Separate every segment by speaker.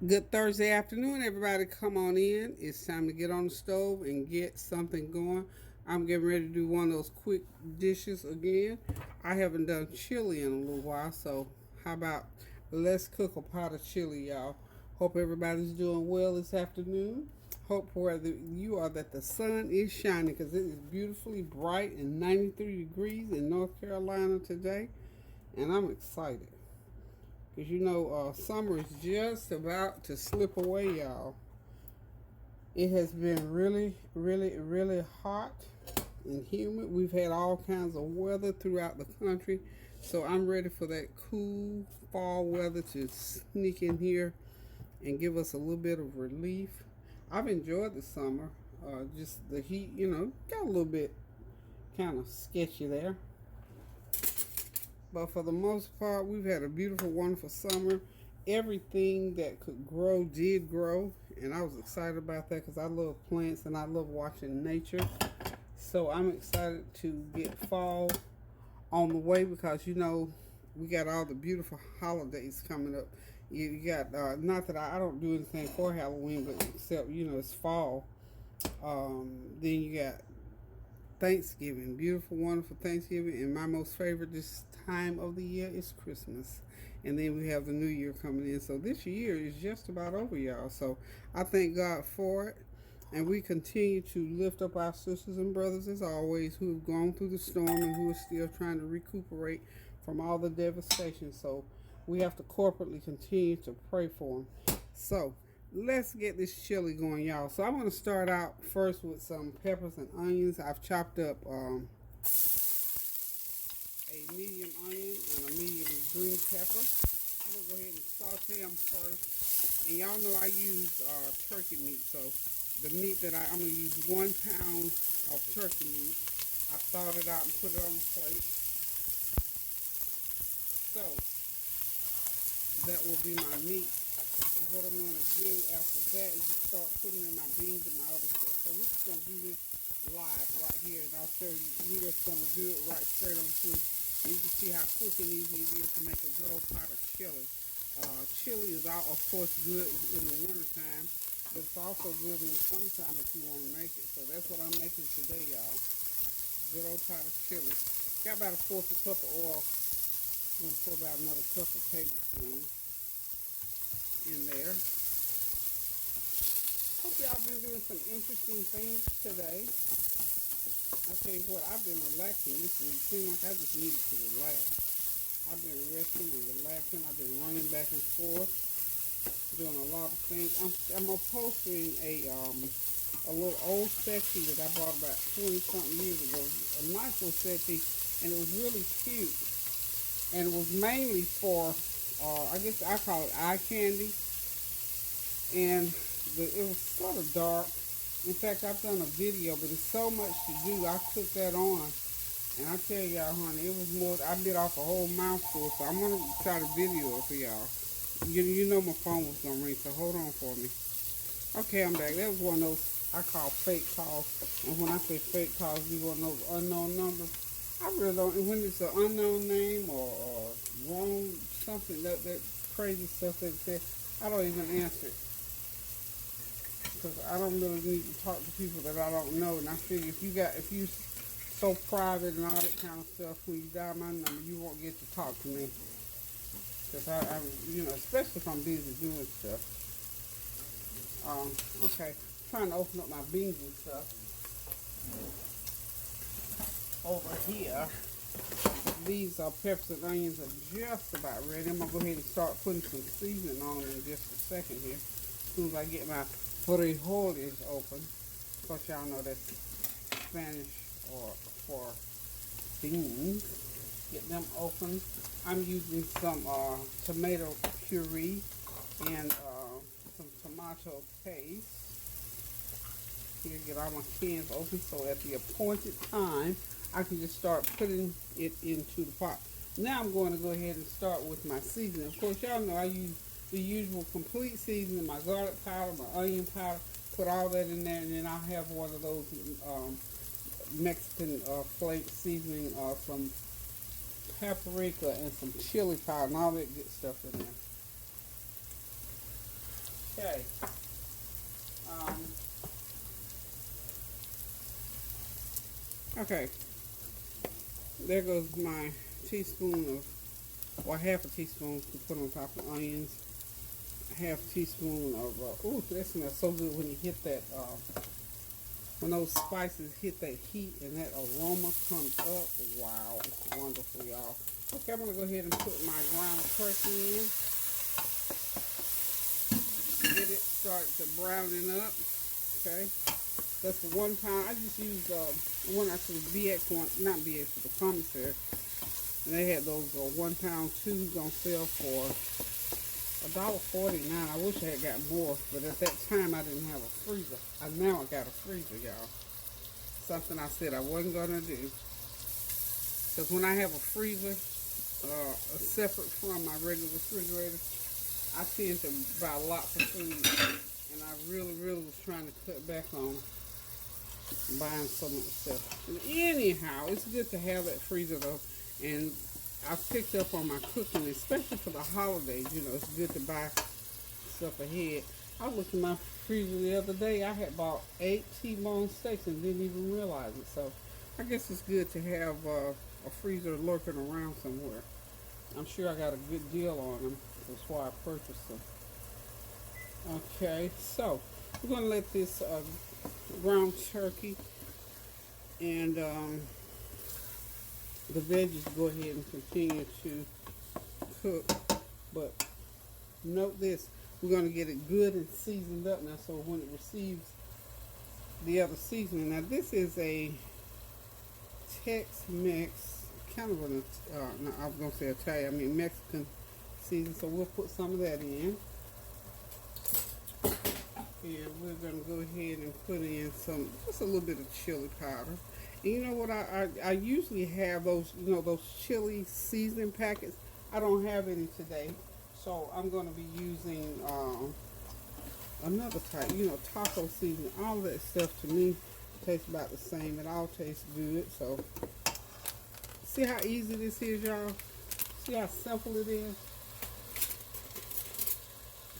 Speaker 1: Good Thursday afternoon, everybody. Come on in. It's time to get on the stove and get something going. I'm getting ready to do one of those quick dishes again. I haven't done chili in a little while, so how about let's cook a pot of chili, y'all? Hope everybody's doing well this afternoon. Hope wherever you are that the sun is shining because it is beautifully bright and 93 degrees in North Carolina today, and I'm excited. Because summer is just about to slip away, y'all. It has been really, really, really hot and humid. We've had all kinds of weather throughout the country. So I'm ready for that cool fall weather to sneak in here and give us a little bit of relief. I've enjoyed the summer. Just the heat, got a little bit kind of sketchy there. But for the most part, we've had a beautiful, wonderful summer. Everything that could grow did grow, and I was excited about that because I love plants and I love watching nature. So I'm excited to get fall on the way because we got all the beautiful holidays coming up. You got not that I don't do anything for Halloween, but except it's fall. Then you got Thanksgiving, beautiful, wonderful Thanksgiving, and my most favorite this time of the year is Christmas. And then we have the New Year coming in. So this year is just about over, y'all. So I thank God for it. And we continue to lift up our sisters and brothers as always who have gone through the storm and who are still trying to recuperate from all the devastation. So we have to corporately continue to pray for them. So let's get this chili going, y'all. So I'm going to start out first with some peppers and onions. I've chopped up a medium onion and a medium green pepper. I'm going to go ahead and saute them first. And y'all know I use turkey meat. So the meat that I'm going to use 1 pound of turkey meat. I thawed it out and put it on the plate. So that will be my meat. And what I'm going to do after that is just start putting in my beans and my other stuff. So we're just going to do this live right here. And I'll show you, we're just going to do it right straight on through. And you can see how quick and easy it is to make a good old pot of chili. Chili is, of course, good in the wintertime. But it's also good in the summertime if you want to make it. So that's what I'm making today, y'all. Good old pot of chili. Got about a fourth a cup of oil. I'm going to pour about another cup of tablespoon in there. Hope y'all been doing some interesting things today. I tell you what, I've been relaxing this week. Seems like I just needed to relax. I've been resting and relaxing. I've been running back and forth, doing a lot of things. I'm upholstering a little old settee that I bought about 20 something years ago. A nice little settee, and it was really cute. And it was mainly for I guess I call it eye candy. And it was sort of dark. In fact, I've done a video, but it's so much to do. I took that on. And I tell y'all, honey, it was more, I bit off a whole mouthful. So I'm going to try to video it for y'all. You know my phone was going to ring, so hold on for me. Okay, I'm back. That was one of those I call fake calls. And when I say fake calls, you want to know unknown numbers. I really don't, when it's an unknown name or wrong something, that crazy stuff that it says, I don't even answer it. Because I don't really need to talk to people that I don't know. And I figure if you so private and all that kind of stuff, when you dial my number, you won't get to talk to me. Because I especially if I'm busy doing stuff. Okay, trying to open up my beans and stuff. Over here, these peppers and onions are just about ready. I'm going to go ahead and start putting some seasoning on them in just a second here. As soon as I get my frijoles open. Of course, y'all know that's Spanish for beans. Get them open. I'm using some tomato puree and some tomato paste. Here, get all my cans open so at the appointed time I can just start putting it into the pot. Now I'm going to go ahead and start with my seasoning. Of course, y'all know I use the usual complete seasoning, my garlic powder, my onion powder, put all that in there, and then I'll have one of those Mexican flake seasoning, some paprika and some chili powder and all that good stuff in there. Okay. Okay. There goes my teaspoon of, or half a teaspoon to put on top of onions. Half a teaspoon of, ooh, that smells so good when you hit that, when those spices hit that heat and that aroma comes up. Wow, it's wonderful, y'all. Okay, I'm going to go ahead and put my ground turkey in. Get it start to browning up. Okay, that's the one time. I just used one actually BX one, not BX, but the commissary. And they had those 1 pound tubes on sale for $1.49. I wish I had got more, but at that time I didn't have a freezer. Now I got a freezer, y'all. Something I said I wasn't gonna do. Because when I have a freezer, separate from my regular refrigerator, I tend to buy lots of food, and I really was trying to cut back on buying so much stuff. And anyhow, it's good to have that freezer though, and I picked up on my cooking, especially for the holidays. You know, it's good to buy stuff ahead. I looked in my freezer the other day. I had bought 8 T-bone steaks and didn't even realize it. So I guess it's good to have a freezer lurking around somewhere. I'm sure I got a good deal on them. That's why I purchased them. Okay, so we're going to let this ground turkey and the veggies go ahead and continue to cook. But note this, we're going to get it good and seasoned up now, so when it receives the other seasoning. Now this is a Tex-Mex, kind of an, no, I was going to say Italian, I mean Mexican season, so we'll put some of that in. And we're going to go ahead and put in just a little bit of chili powder. And you know what, I usually have those, you know, those chili seasoning packets. I don't have any today, so I'm going to be using another type, you know, taco seasoning. All that stuff to me tastes about the same. It all tastes good. So see how easy this is, y'all? See how simple it is?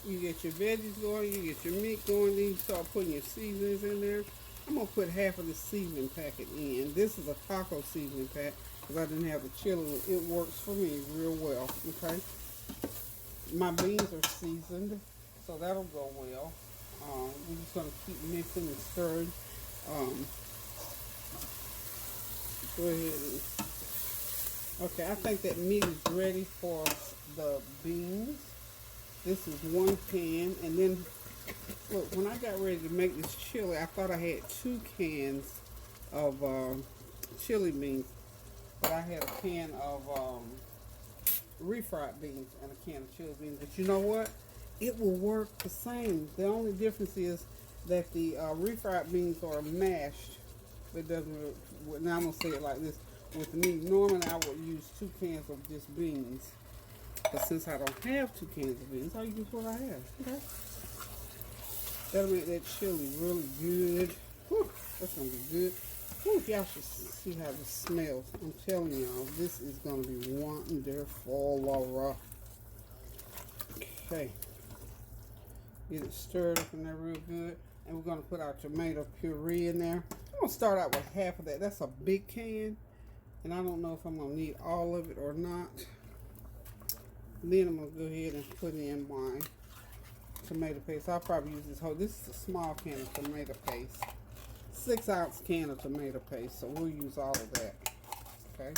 Speaker 1: You get your veggies going, you get your meat going, then you start putting your seasonings in there. I'm going to put half of the seasoning packet in. This is a taco seasoning pack because I didn't have the chili. It works for me real well, okay? My beans are seasoned, so that'll go well. We're just going to keep mixing and stirring. Go ahead and... Okay, I think that meat is ready for the beans. This is 1 can, and then look, when I got ready to make this chili, I thought I had 2 cans of chili beans, but I had a can of refried beans and a can of chili beans. But you know what? It will work the same. The only difference is that the refried beans are mashed. It doesn't. Now I'm gonna say it like this: with me, normally I would use 2 cans of just beans. But since I don't have 2 cans of beans, I'll use what I have. Okay. That'll make that chili really good. Whew, that's gonna be good. Whew, y'all should see how this smells. I'm telling y'all, this is gonna be wonderful, Laura. Okay. Get it stirred up in there real good. And we're gonna put our tomato puree in there. I'm gonna start out with half of that. That's a big can. And I don't know if I'm gonna need all of it or not. Then I'm going to go ahead and put in my tomato paste. I'll probably use this whole, this is a small can of tomato paste. 6-ounce can of tomato paste, so we'll use all of that. Okay.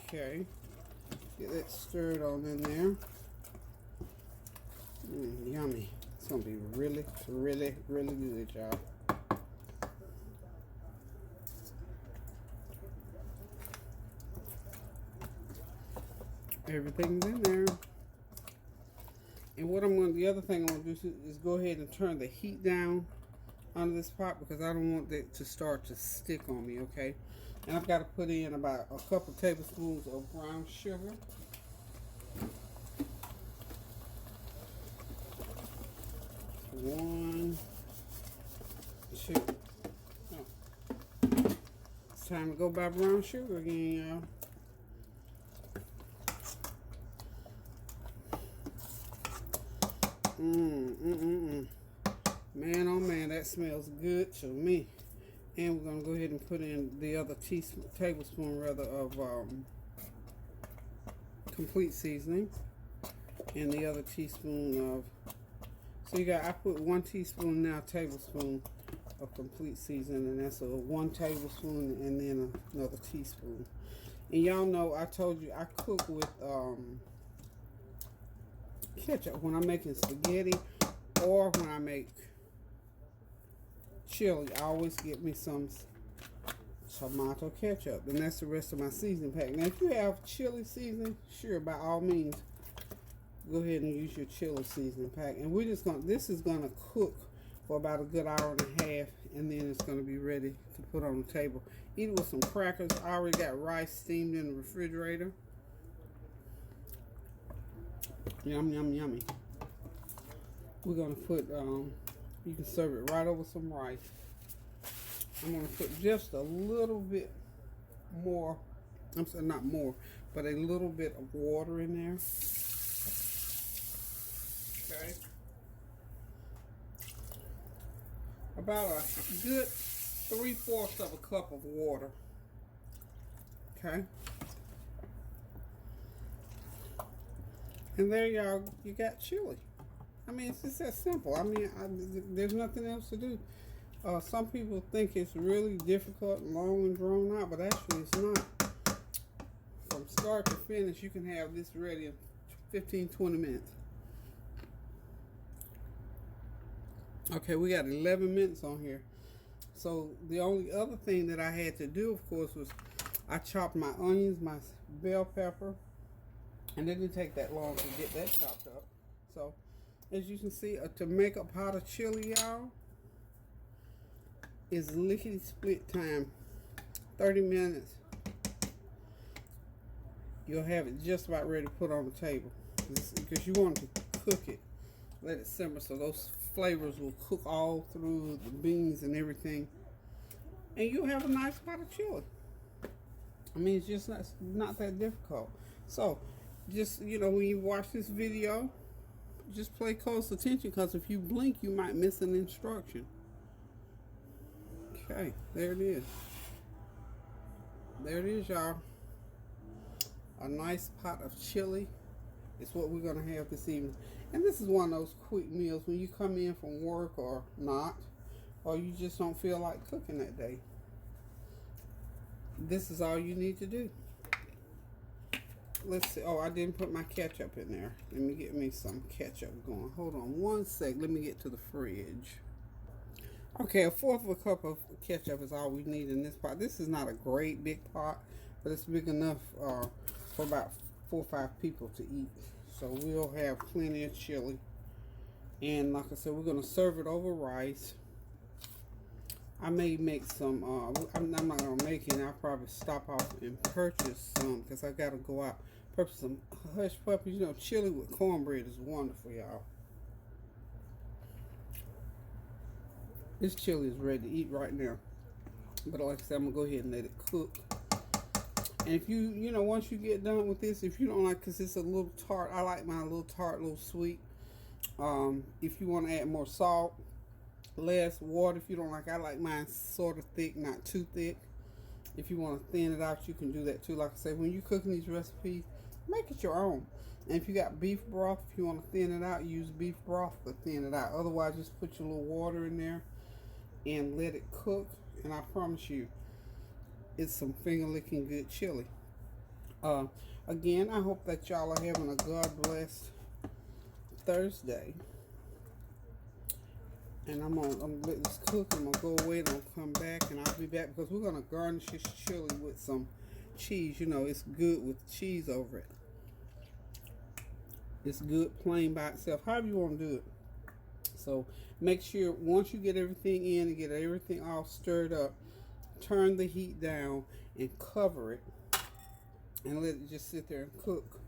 Speaker 1: Okay. Get that stirred on in there. Yummy. It's going to be really good, y'all. Everything's in there. And what the other thing I'm going to do is go ahead and turn the heat down on this pot because I don't want that to start to stick on me, okay? And I've got to put in about a couple tablespoons of brown sugar. One, two. Oh. It's time to go buy brown sugar again, y'all. smells good to me. And we're going to go ahead and put in the other tablespoon rather of complete seasoning. And the other teaspoon of, so you got, I put 1 teaspoon now, tablespoon of complete seasoning, and that's a 1 tablespoon and then another teaspoon. And y'all know I told you I cook with ketchup when I'm making spaghetti or when I make chili. I always get me some tomato ketchup, and that's the rest of my seasoning pack. Now if you have chili seasoning, sure, by all means go ahead and use your chili seasoning pack. And we're just gonna, this is gonna cook for about a good hour and a half, and then it's gonna be ready to put on the table. Eat it with some crackers. I already got rice steamed in the refrigerator. Yum, yum, yummy. We're gonna put, you can serve it right over some rice. I'm gonna put just a little bit more, I'm sorry, not more, but a little bit of water in there. Okay. About a good 3/4 of a cup of water. Okay. And there y'all, you got chili. I mean, it's just that simple. I mean, there's nothing else to do. Some people think it's really difficult, long and drawn out, but actually it's not. From start to finish, you can have this ready in 15-20 minutes. Okay, we got 11 minutes on here. So the only other thing that I had to do, of course, was I chopped my onions, my bell pepper, and it didn't take that long to get that chopped up. So as you can see, to make a pot of chili, y'all, is lickety split time, 30 minutes. You'll have it just about ready to put on the table, because you want to cook it, let it simmer so those flavors will cook all through the beans and everything, and you'll have a nice pot of chili. I mean, it's just not that difficult. So just, you know, when you watch this video, just pay close attention, because if you blink you might miss an instruction. Okay, there it is. There it is, y'all. A nice pot of chili is what we're going to have this evening. And this is one of those quick meals when you come in from work or not, or you just don't feel like cooking that day. This is all you need to do. Let's see. Oh, I didn't put my ketchup in there. Let me get me some ketchup going. Hold on one sec. Let me get to the fridge. Okay, 1/4 of a cup of ketchup is all we need in this pot. This is not a great big pot, but it's big enough for about 4 or 5 people to eat. So we'll have plenty of chili. And like I said, we're going to serve it over rice. I may make some, I'm not going to make it. I'll probably stop off and purchase some, because I got to go out. Purchase some hush puppies. You know, chili with cornbread is wonderful, y'all. This chili is ready to eat right now. But like I said, I'm going to go ahead and let it cook. And if you know, once you get done with this, if you don't like, because it's a little tart, I like mine a little tart, a little sweet. If you want to add more salt, less water, if you don't like, I like mine sort of thick, not too thick. If you want to thin it out, you can do that too. Like I said, when you're cooking these recipes, make it your own. And if you got beef broth, if you want to thin it out, use beef broth to thin it out. Otherwise, just put your little water in there and let it cook. And I promise you, it's some finger licking good chili. Again, I hope that y'all are having a God blessed Thursday. And I'm gonna let this cook. I'm gonna go away and I'll come back, and I'll be back because we're gonna garnish this chili with some cheese. You know, it's good with cheese over it. It's good plain by itself, however you want to do it. So make sure once you get everything in and get everything all stirred up, turn the heat down and cover it and let it just sit there and cook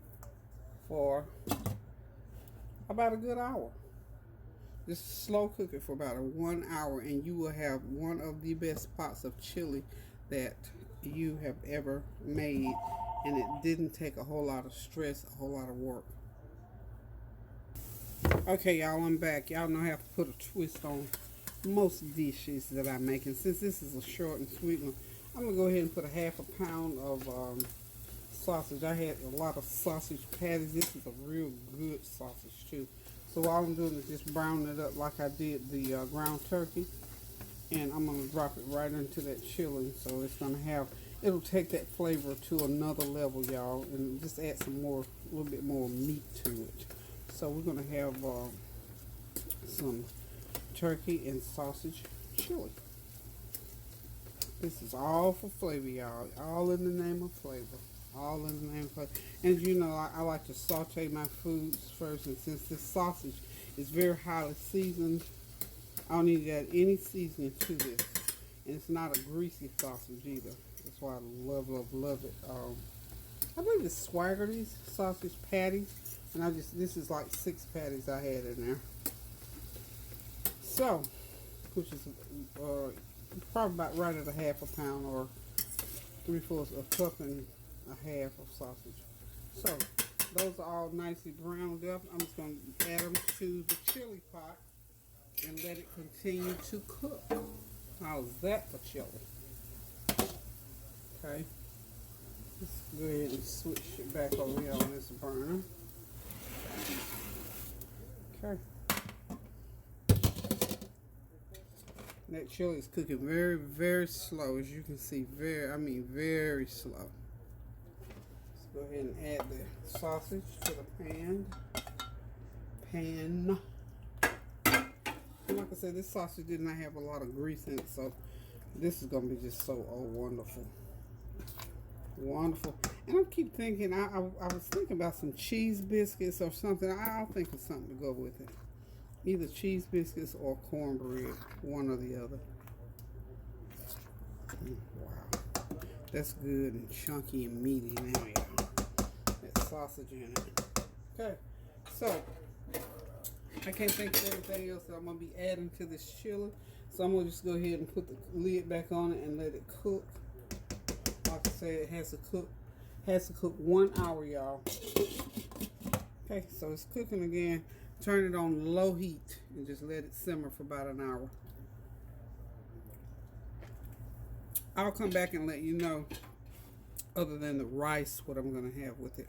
Speaker 1: for about a good hour. Just slow cook it for about 1 hour, and you will have one of the best pots of chili that you have ever made, and it didn't take a whole lot of stress, a whole lot of work. Okay, y'all, I'm back. Y'all know I have to put a twist on most dishes that I make. And since this is a short and sweet one, I'm going to go ahead and put a half a pound of sausage. I had a lot of sausage patties. This is a real good sausage too. So all I'm doing is just browning it up like I did the ground turkey. And I'm going to drop it right into that chili. So it's going to have, it'll take that flavor to another level, y'all. And just add some more, a little bit more meat to it. So we're going to have some turkey and sausage chili. This is all for flavor, y'all. All in the name of flavor. All in the name of flavor. And you know, I like to saute my foods first. And since this sausage is very highly seasoned, I don't need to add any seasoning to this. And it's not a greasy sausage either. That's why I love, love, love it. I believe it's Swaggerty's sausage patties. And this is like 6 patties I had in there. So, which is probably about right at a half a pound or 3/4 a cup and a half of sausage. So, those are all nicely browned up. I'm just going to add them to the chili pot and let it continue to cook. How's that for chili? Okay. Let's go ahead and switch it back over here on this burner. Okay. That chili is cooking very, very slow, as you can see. Very slow. Let's go ahead and add the sausage to the pan. And like I said, this sausage did not have a lot of grease in it, so this is going to be just so wonderful. Wonderful. And I keep thinking, I was thinking about some cheese biscuits or something. I'll think of something to go with it. Either cheese biscuits or cornbread, one or the other. Wow. That's good and chunky and meaty now, y'all. That sausage in it. Okay. So, I can't think of anything else that I'm going to be adding to this chili. So, I'm going to just go ahead and put the lid back on it and let it cook. Like I said, it has to cook 1 hour, y'all. Okay, so it's cooking again. Turn it on low heat and just let it simmer for about an hour. I'll come back and let you know, other than the rice, what I'm going to have with it.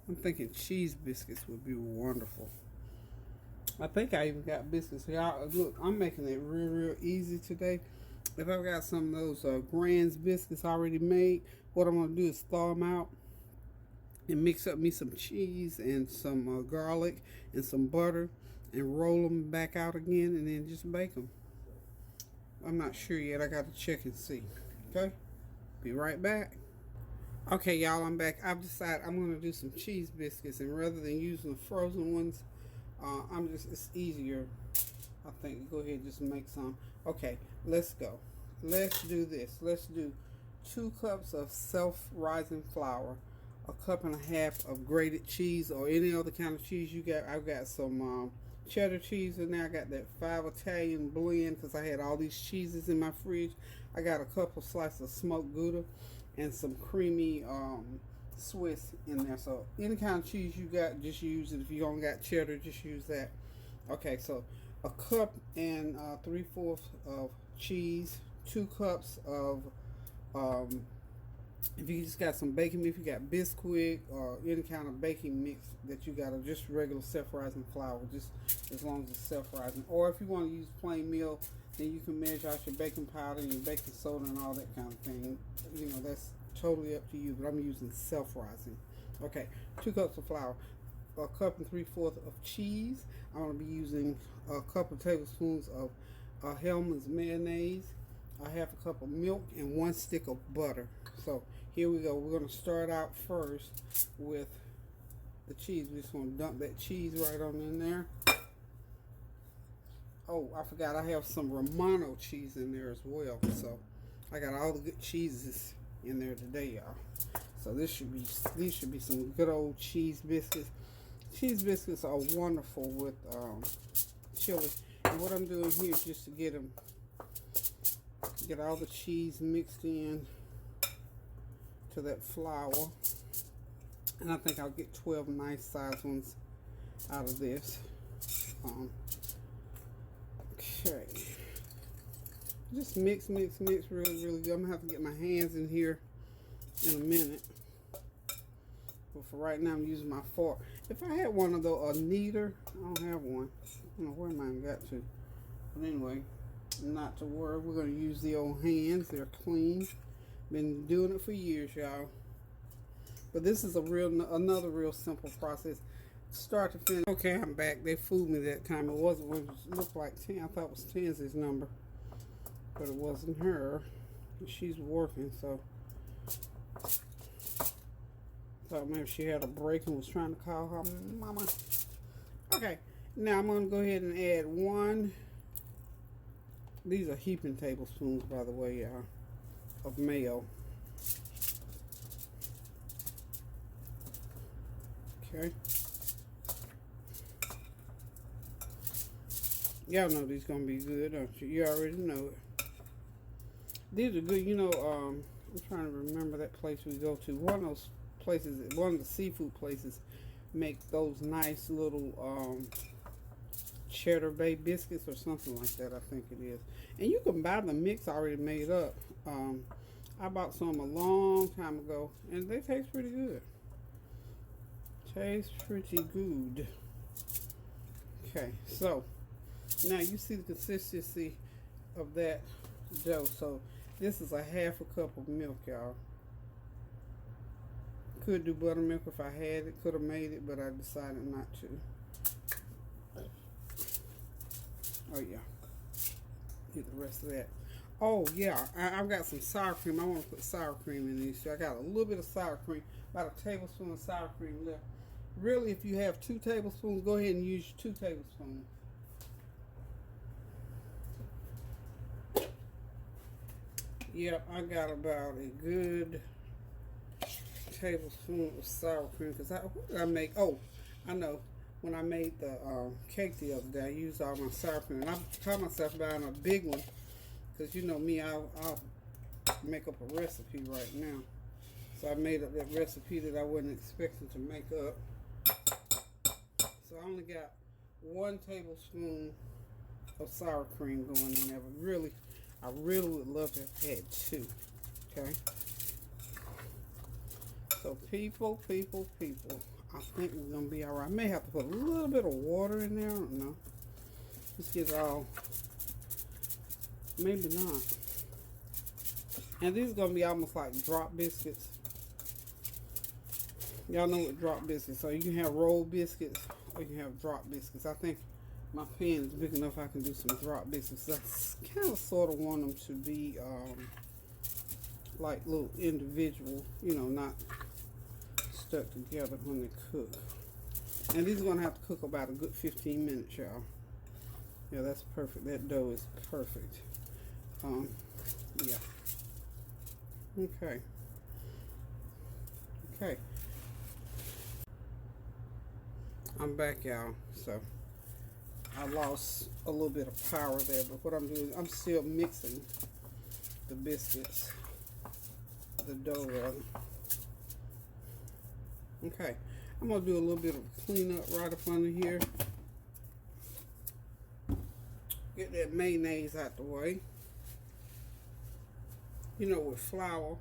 Speaker 1: I'm thinking cheese biscuits would be wonderful. I think I even got biscuits here. Look, I'm making it real, real easy today. If I've got some of those Grand's biscuits already made, what I'm going to do is thaw them out and mix up me some cheese and some garlic and some butter and roll them back out again and then just bake them. I'm not sure yet. I got to check and see. Okay? Be right back. Okay, y'all, I'm back. I've decided I'm going to do some cheese biscuits, and rather than using the frozen ones, it's easier, I think, to go ahead and just make some. Okay, let's go. Let's do this. Let's do 2 cups of self-rising flour, a cup and a half of grated cheese or any other kind of cheese you got. I've got some cheddar cheese in there. I got that 5 Italian blend because I had all these cheeses in my fridge. I got a couple slices of smoked Gouda and some creamy Swiss in there. So any kind of cheese you got, just use it. If you don't got cheddar, just use that. Okay, so a cup and 3/4 of cheese, 2 cups of if you just got some baking mix, if you got Biscuit or any kind of baking mix that you got, or just regular self-rising flour, just as long as it's self-rising. Or if you want to use plain meal, then you can measure out your baking powder and your baking soda and all that kind of thing. You know, that's totally up to you, but I'm using self-rising. Okay, 2 cups of flour, a cup and 3/4 of cheese. I'm going to be using a couple of tablespoons of Hellmann's mayonnaise, a half a cup of milk, and 1 stick of butter. So here we go. We're going to start out first with the cheese. We're just going to dump that cheese right on in there. Oh, I forgot I have some Romano cheese in there as well. So I got all the good cheeses in there today, y'all. So these should be some good old cheese biscuits. Cheese biscuits are wonderful with chili. And what I'm doing here is just to get all the cheese mixed in to that flour. And I think I'll get 12 nice sized ones out of this. Okay. Just mix, mix, mix really, really good. I'm going to have to get my hands in here in a minute. But for right now, I'm using my fork. If I had one of those, a kneader, I don't have one. I don't know where mine got to. But anyway, not to worry. We're going to use the old hands. They're clean. Been doing it for years, y'all. But this is another real simple process. Start to finish. Okay, I'm back. They fooled me that time. It wasn't what it looked like 10. I thought it was Ten's number. But it wasn't her. She's working, so thought maybe she had a break and was trying to call her mama. Okay, now I'm going to go ahead and add one. These are heaping tablespoons, by the way, y'all, of mayo. Okay. Y'all know these gonna be good, don't you? You already know it. These are good. You know, I'm trying to remember that place we go to. One of those places, one of the seafood places, make those nice little cheddar bay biscuits or something like that. I think it is. And you can buy the mix already made up. I bought some a long time ago, and they taste pretty good. Tastes pretty good. Okay, so now you see the consistency of that dough. So this is a half a cup of milk, y'all. Could do buttermilk if I had it. Could have made it, but I decided not to. Oh yeah. Get the rest of that. Oh yeah, I've got some sour cream. I want to put sour cream in these. So I got a little bit of sour cream, about a tablespoon of sour cream left. Really, if you have 2 tablespoons, go ahead and use 2 tablespoons. Yep, I got about a good tablespoon of sour cream. Because what did I make? Oh, I know. When I made the cake the other day, I used all my sour cream. And I caught myself buying a big one. Because you know me, I'll make up a recipe right now. So I made up that recipe that I wasn't expecting to make up. So I only got 1 tablespoon of sour cream going in there. But really, I really would love to have had 2. Okay? So people, I think we're going to be alright. I may have to put a little bit of water in there. I don't know. Just get it all. Maybe not. And these are going to be almost like drop biscuits. Y'all know what drop biscuits are. You can have rolled biscuits or you can have drop biscuits. I think my pan is big enough I can do some drop biscuits. I kind of sort of want them to be like little individual, you know, not stuck together when they cook. And these are going to have to cook about a good 15 minutes, y'all. Yeah, that's perfect. That dough is perfect. Yeah. Okay. Okay. I'm back, y'all. So I lost a little bit of power there, but what I'm doing, I'm still mixing the biscuits, the dough rather. Okay, I'm gonna do a little bit of cleanup right up under here. Get that mayonnaise out the way. You know, with flour,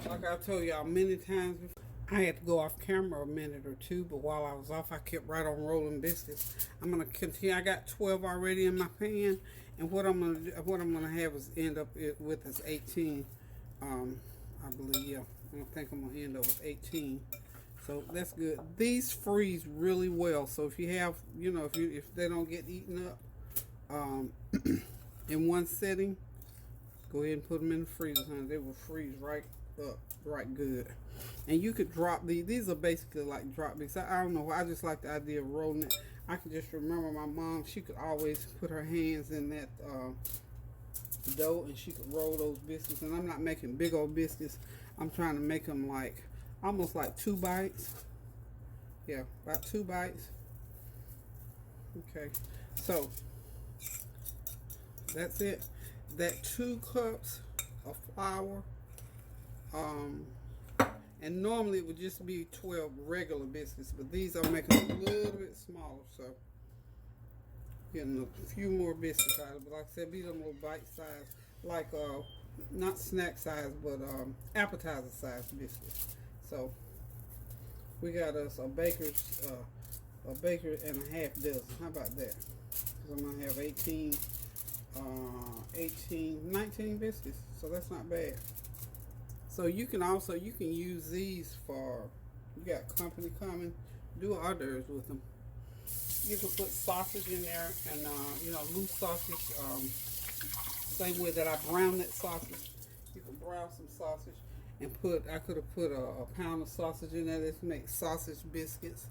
Speaker 1: like I told y'all many times before, I had to go off camera a minute or two, but while I was off, I kept right on rolling biscuits. I'm gonna continue. I got 12 already in my pan, and what I'm gonna have is end up with is 18. I believe, yeah. I think I'm gonna end up with 18. So that's good. These freeze really well. So if you have, you know, if they don't get eaten up in one setting, go ahead and put them in the freezer, honey. They will freeze right up, right good. And you could drop these. These are basically like drop mix. I don't know. I just like the idea of rolling it. I can just remember my mom. She could always put her hands in that dough, and she could roll those biscuits. And I'm not making big old biscuits. I'm trying to make them like almost like 2 bites. Yeah, about 2 bites. Okay, so that's it. That 2 cups of flour. And normally it would just be 12 regular biscuits, but these I'm making a little bit smaller, so getting a few more biscuits out of it. But like I said, these are little bite size, like not snack size, but appetizer size biscuits. So we got us a baker and a half dozen. How about that? Because I'm gonna have 19 biscuits. So that's not bad. So you can use these for, you got company coming, do hors d'oeuvres with them. You can put sausage in there, and loose sausage, same way that I brown that sausage. You can brown some sausage and I could have put a pound of sausage in there. This makes sausage biscuits.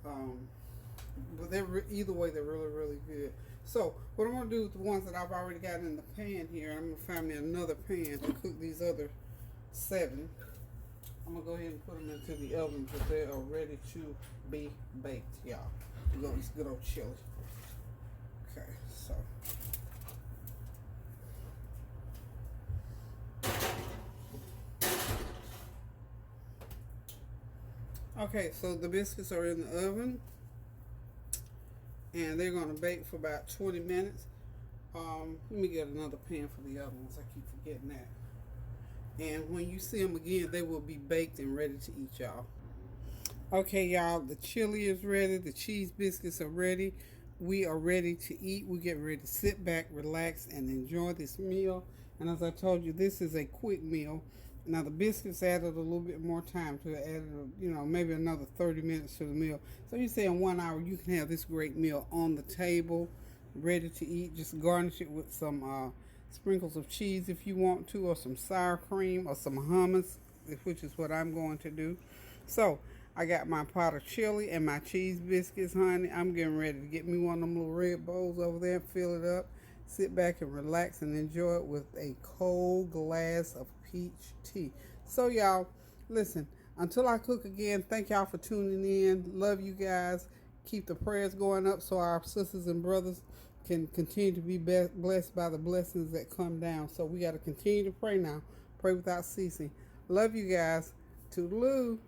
Speaker 1: But either way, they're really, really good. So what I'm going to do with the ones that I've already got in the pan here, I'm going to find me another pan to cook these other 7. I'm going to go ahead and put them into the oven because they are ready to be baked, y'all. We're going to use good old chili. Okay, so. Okay, so the biscuits are in the oven. And they're going to bake for about 20 minutes. Let me get another pan for the other ones. I keep forgetting that. And when you see them again, they will be baked and ready to eat, y'all. Okay, y'all, the chili is ready. The cheese biscuits are ready. We are ready to eat. We're getting ready to sit back, relax, and enjoy this meal. And as I told you, this is a quick meal. Now, the biscuits added a little bit more time to it, added, maybe another 30 minutes to the meal. So you say in 1 hour, you can have this great meal on the table, ready to eat. Just garnish it with some sprinkles of cheese if you want to, or some sour cream, or some hummus, which is what I'm going to do. So I got my pot of chili and my cheese biscuits, honey. I'm getting ready to get me one of them little red bowls over there, fill it up, sit back and relax and enjoy it with a cold glass of peach tea. So y'all, listen, until I cook again, thank y'all for tuning in. Love you guys. Keep the prayers going up so our sisters and brothers can continue to be blessed by the blessings that come down. So we got to continue to pray now. Pray without ceasing. Love you guys. Toodaloo.